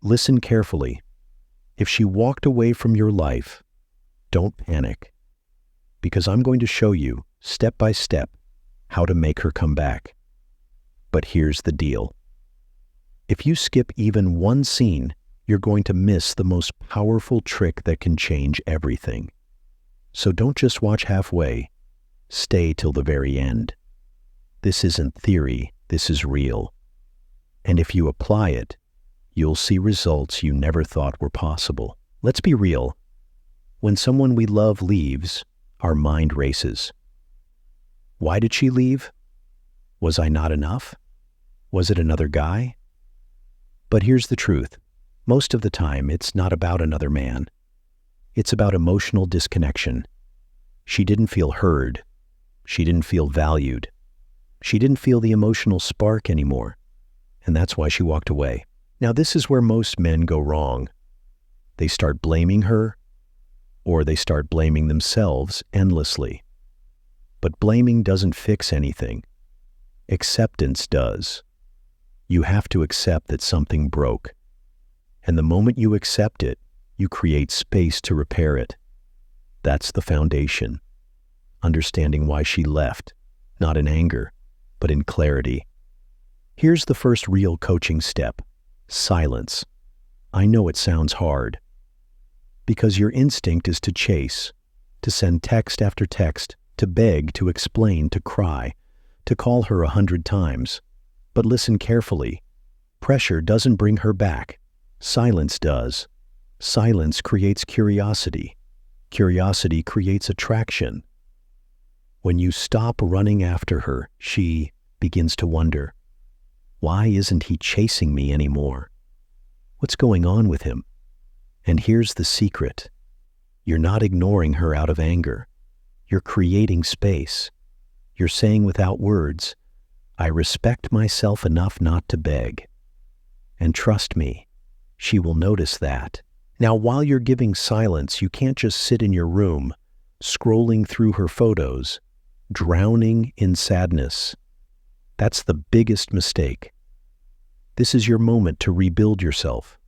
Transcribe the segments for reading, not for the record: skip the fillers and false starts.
Listen carefully. If she walked away from your life, don't panic, because I'm going to show you, step by step, how to make her come back. But here's the deal. If you skip even one scene, you're going to miss the most powerful trick that can change everything. So don't just watch halfway. Stay till the very end. This isn't theory, this is real. And if you apply it, you'll see results you never thought were possible. Let's be real. When someone we love leaves, our mind races. Why did she leave? Was I not enough? Was it another guy? But here's the truth. Most of the time, it's not about another man. It's about emotional disconnection. She didn't feel heard. She didn't feel valued. She didn't feel the emotional spark anymore. And that's why she walked away. Now, this is where most men go wrong. They start blaming her, or they start blaming themselves endlessly. But blaming doesn't fix anything. Acceptance does. You have to accept that something broke. And the moment you accept it, you create space to repair it. That's the foundation. Understanding why she left, not in anger, but in clarity. Here's the first real coaching step. Silence. I know it sounds hard. Because your instinct is to chase, to send text after text, to beg, to explain, to cry, to call her 100 times. But listen carefully. Pressure doesn't bring her back. Silence does. Silence creates curiosity. Curiosity creates attraction. When you stop running after her, she begins to wonder, why isn't he chasing me anymore? What's going on with him? And here's the secret. You're not ignoring her out of anger. You're creating space. You're saying without words, I respect myself enough not to beg. And trust me, she will notice that. Now, while you're giving silence, you can't just sit in your room, scrolling through her photos, drowning in sadness. That's the biggest mistake. This is your moment to rebuild yourself.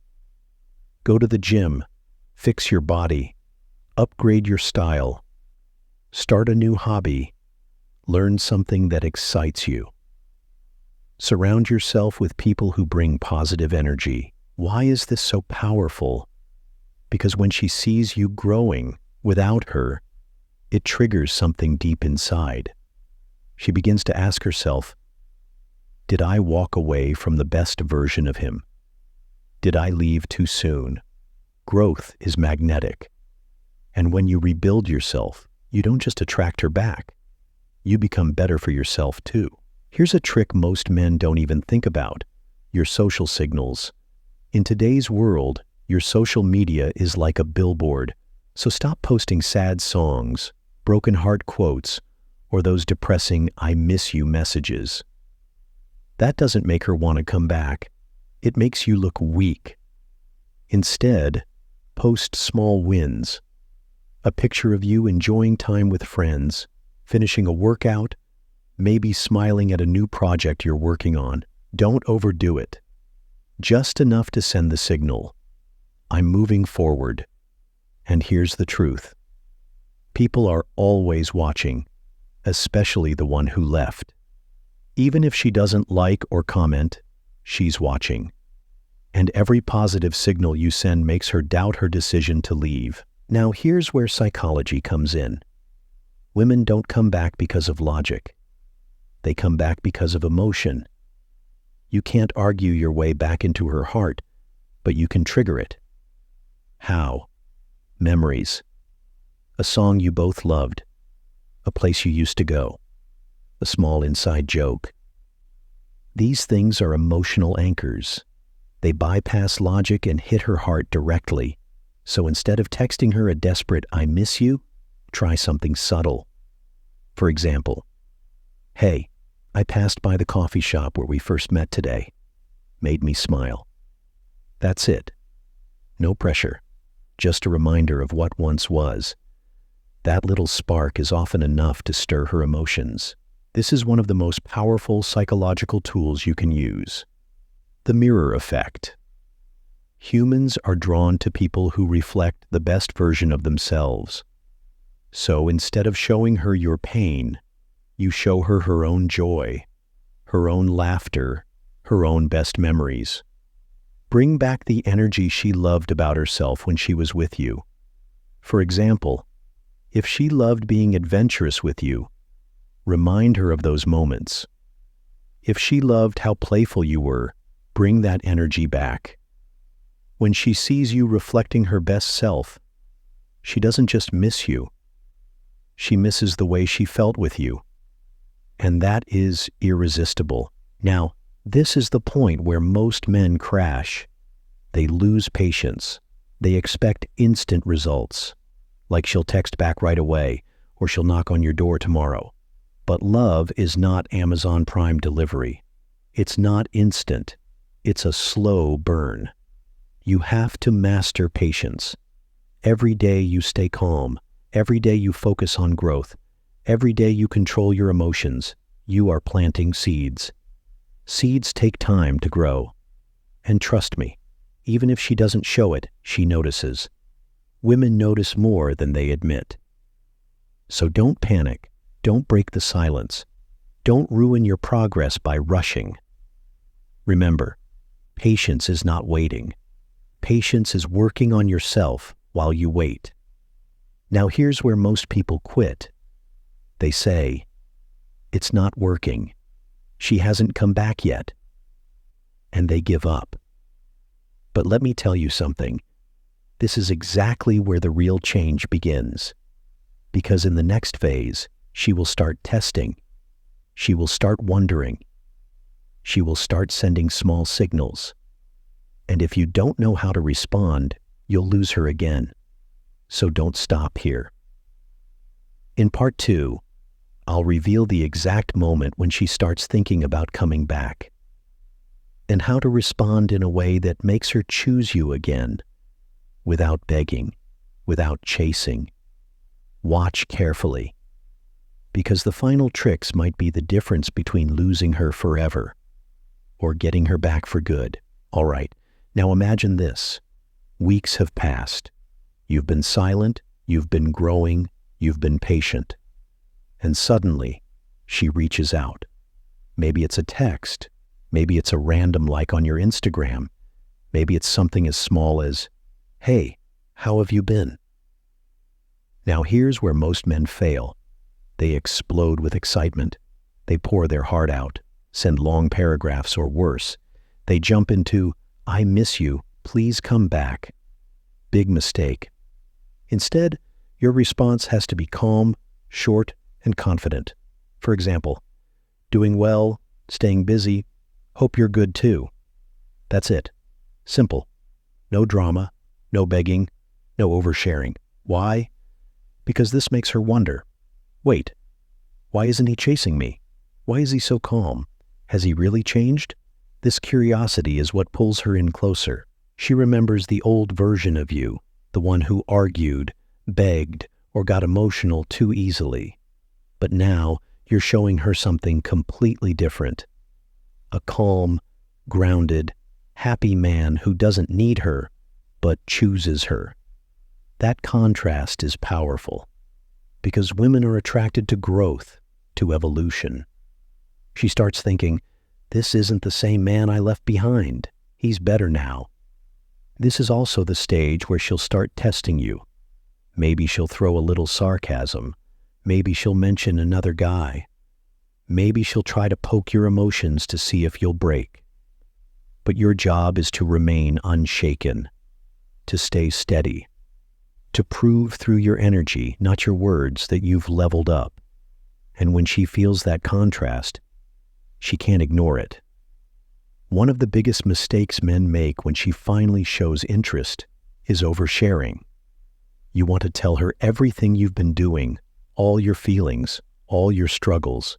Go to the gym, fix your body, upgrade your style, start a new hobby, learn something that excites you. Surround yourself with people who bring positive energy. Why is this so powerful? Because when she sees you growing without her, it triggers something deep inside. She begins to ask herself, did I walk away from the best version of him? Did I leave too soon? Growth is magnetic. And when you rebuild yourself, you don't just attract her back. You become better for yourself too. Here's a trick most men don't even think about. Your social signals. In today's world, your social media is like a billboard. So stop posting sad songs, broken heart quotes, or those depressing I miss you messages. That doesn't make her want to come back. It makes you look weak. Instead, post small wins. A picture of you enjoying time with friends, finishing a workout, maybe smiling at a new project you're working on. Don't overdo it. Just enough to send the signal, I'm moving forward. And here's the truth. People are always watching, especially the one who left. Even if she doesn't like or comment, she's watching. And every positive signal you send makes her doubt her decision to leave. Now here's where psychology comes in. Women don't come back because of logic. They come back because of emotion. You can't argue your way back into her heart, but you can trigger it. How? Memories. A song you both loved. A place you used to go. A small inside joke. These things are emotional anchors. They bypass logic and hit her heart directly. So instead of texting her a desperate I miss you, try something subtle. For example, hey, I passed by the coffee shop where we first met today. Made me smile. That's it. No pressure. Just a reminder of what once was. That little spark is often enough to stir her emotions. This is one of the most powerful psychological tools you can use. The mirror effect. Humans are drawn to people who reflect the best version of themselves. So instead of showing her your pain, you show her her own joy, her own laughter, her own best memories. Bring back the energy she loved about herself when she was with you. For example, if she loved being adventurous with you, remind her of those moments. If she loved how playful you were, bring that energy back. When she sees you reflecting her best self, she doesn't just miss you. She misses the way she felt with you. And that is irresistible. Now, this is the point where most men crash. They lose patience. They expect instant results, like she'll text back right away, or she'll knock on your door tomorrow. But love is not Amazon Prime delivery. It's not instant. It's a slow burn. You have to master patience. Every day you stay calm. Every day you focus on growth. Every day you control your emotions. You are planting seeds. Seeds take time to grow. And trust me, even if she doesn't show it, she notices. Women notice more than they admit. So don't panic. Don't break the silence. Don't ruin your progress by rushing. Remember, patience is not waiting. Patience is working on yourself while you wait. Now here's where most people quit. They say, "It's not working. She hasn't come back yet." And they give up. But let me tell you something. This is exactly where the real change begins. Because in the next phase, she will start testing. She will start wondering. She will start sending small signals. And if you don't know how to respond, you'll lose her again. So don't stop here. In part 2, I'll reveal the exact moment when she starts thinking about coming back, and how to respond in a way that makes her choose you again, without begging, without chasing. Watch carefully, because the final tricks might be the difference between losing her forever or getting her back for good. All right, now imagine this. Weeks have passed. You've been silent, you've been growing, you've been patient. And suddenly, she reaches out. Maybe it's a text. Maybe it's a random like on your Instagram. Maybe it's something as small as, "Hey, how have you been?" Now here's where most men fail. They explode with excitement. They pour their heart out, send long paragraphs or worse. They jump into, "I miss you, please come back." Big mistake. Instead, your response has to be calm, short, and confident. For example, "Doing well, staying busy, hope you're good too." That's it. Simple. No drama, no begging, no oversharing. Why? Because this makes her wonder, wait, why isn't he chasing me? Why is he so calm? Has he really changed? This curiosity is what pulls her in closer. She remembers the old version of you, the one who argued, begged, or got emotional too easily. But now you're showing her something completely different. A calm, grounded, happy man who doesn't need her, but chooses her. That contrast is powerful, because women are attracted to growth, to evolution. She starts thinking, this isn't the same man I left behind. He's better now. This is also the stage where she'll start testing you. Maybe she'll throw a little sarcasm. Maybe she'll mention another guy. Maybe she'll try to poke your emotions to see if you'll break. But your job is to remain unshaken, to stay steady, to prove through your energy, not your words, that you've leveled up. And when she feels that contrast, she can't ignore it. One of the biggest mistakes men make when she finally shows interest is oversharing. You want to tell her everything you've been doing, all your feelings, all your struggles.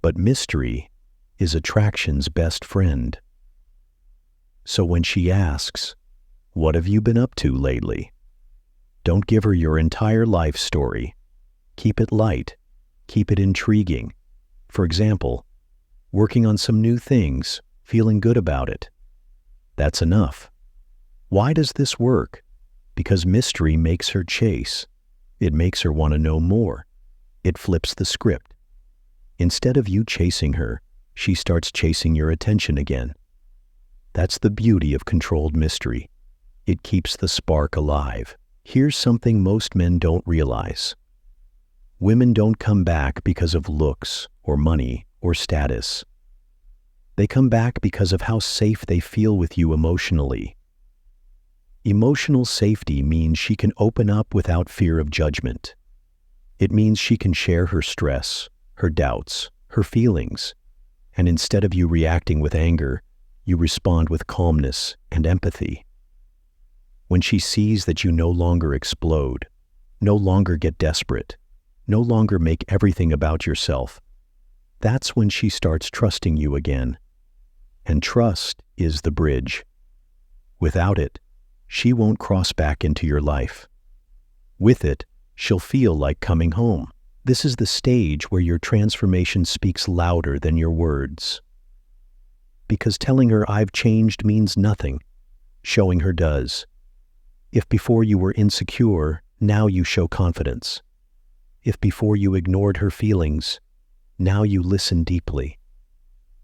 But mystery is attraction's best friend. So when she asks, "What have you been up to lately?" don't give her your entire life story. Keep it light. Keep it intriguing. For example, working on some new things, feeling good about it. That's enough. Why does this work? Because mystery makes her chase. It makes her want to know more. It flips the script. Instead of you chasing her, she starts chasing your attention again. That's the beauty of controlled mystery. It keeps the spark alive. Here's something most men don't realize. Women don't come back because of looks or money or status. They come back because of how safe they feel with you emotionally. Emotional safety means she can open up without fear of judgment. It means she can share her stress, her doubts, her feelings, and instead of you reacting with anger, you respond with calmness and empathy. When she sees that you no longer explode, no longer get desperate, no longer make everything about yourself, that's when she starts trusting you again. And trust is the bridge. Without it, she won't cross back into your life. With it, she'll feel like coming home. This is the stage where your transformation speaks louder than your words. Because telling her I've changed means nothing, showing her does. If before you were insecure, now you show confidence. If before you ignored her feelings, now you listen deeply.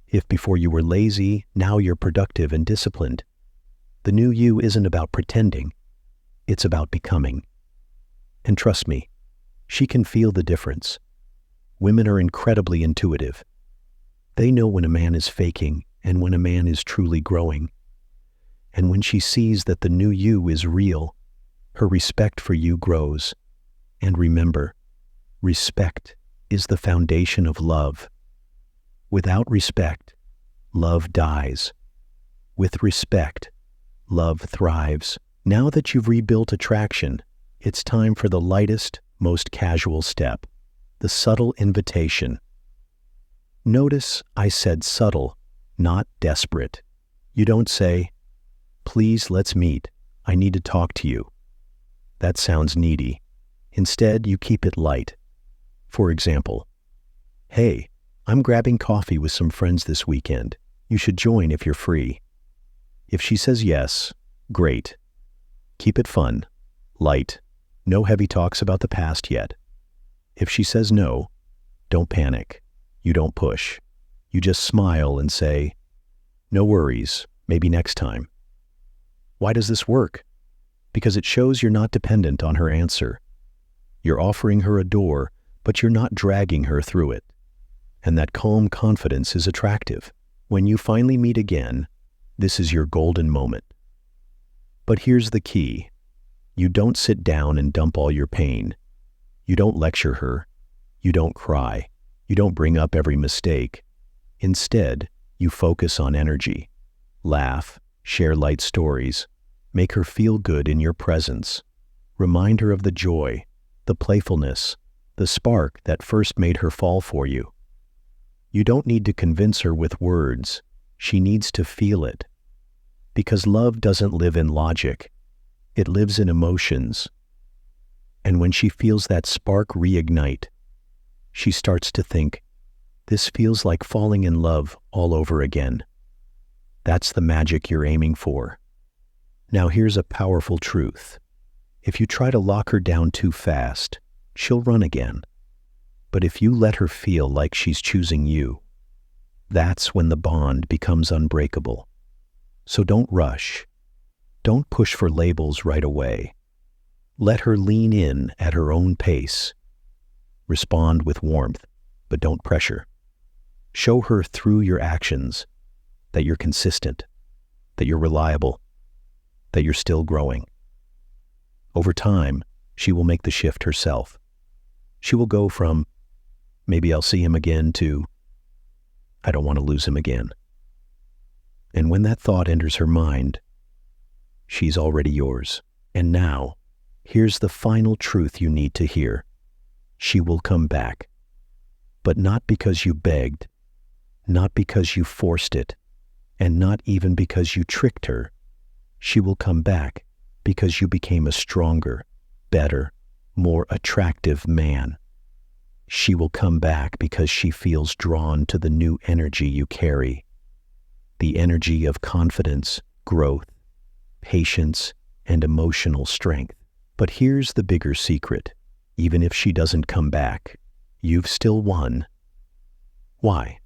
If before you were lazy, now you're productive and disciplined. The new you isn't about pretending, it's about becoming. And trust me, she can feel the difference. Women are incredibly intuitive. They know when a man is faking and when a man is truly growing. And when she sees that the new you is real, her respect for you grows. And remember, respect is the foundation of love. Without respect, love dies. With respect, love thrives. Now that you've rebuilt attraction, it's time for the lightest, most casual step, the subtle invitation. Notice I said subtle, not desperate. You don't say, "Please, let's meet. I need to talk to you." That sounds needy. Instead, you keep it light. For example, "Hey, I'm grabbing coffee with some friends this weekend. You should join if you're free." If she says yes, great. Keep it fun, light. No heavy talks about the past yet. If she says no, don't panic. You don't push. You just smile and say, "No worries, maybe next time." Why does this work? Because it shows you're not dependent on her answer. You're offering her a door, but you're not dragging her through it. And that calm confidence is attractive. When you finally meet again, this is your golden moment. But here's the key. You don't sit down and dump all your pain. You don't lecture her. You don't cry. You don't bring up every mistake. Instead, you focus on energy. Laugh, share light stories, make her feel good in your presence. Remind her of the joy, the playfulness, the spark that first made her fall for you. You don't need to convince her with words. She needs to feel it. Because love doesn't live in logic. It lives in emotions. And when she feels that spark reignite, she starts to think, this feels like falling in love all over again. That's the magic you're aiming for. Now here's a powerful truth. If you try to lock her down too fast, she'll run again. But if you let her feel like she's choosing you, that's when the bond becomes unbreakable. So don't rush. Don't push for labels right away. Let her lean in at her own pace. Respond with warmth, but don't pressure. Show her through your actions that you're consistent, that you're reliable, that you're still growing. Over time, she will make the shift herself. She will go from, "Maybe I'll see him again," to, "I don't want to lose him again." And when that thought enters her mind, she's already yours. And now, here's the final truth you need to hear. She will come back. But not because you begged, not because you forced it, and not even because you tricked her. She will come back because you became a stronger, better, more attractive man. She will come back because she feels drawn to the new energy you carry. The energy of confidence, growth, patience, and emotional strength. But here's the bigger secret. Even if she doesn't come back, you've still won. Why?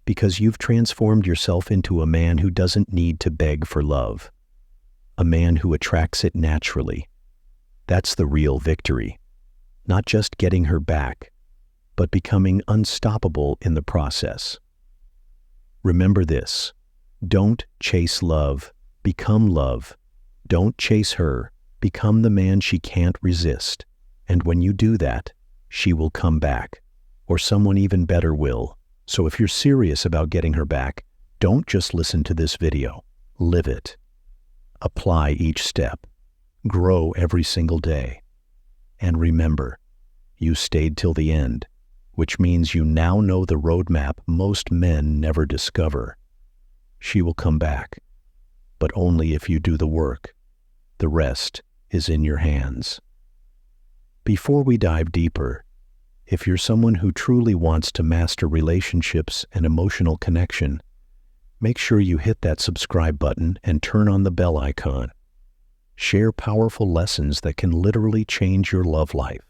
Because you've transformed yourself into a man who doesn't need to beg for love. A man who attracts it naturally. That's the real victory. Not just getting her back, but becoming unstoppable in the process. Remember this. Don't chase love, become love. Don't chase her, become the man she can't resist. And when you do that, she will come back. Or someone even better will. So if you're serious about getting her back, don't just listen to this video. Live it. Apply each step. Grow every single day. And remember, you stayed till the end, which means you now know the roadmap most men never discover. She will come back, but only if you do the work. The rest is in your hands. Before we dive deeper, if you're someone who truly wants to master relationships and emotional connection, make sure you hit that subscribe button and turn on the bell icon. Share powerful lessons that can literally change your love life.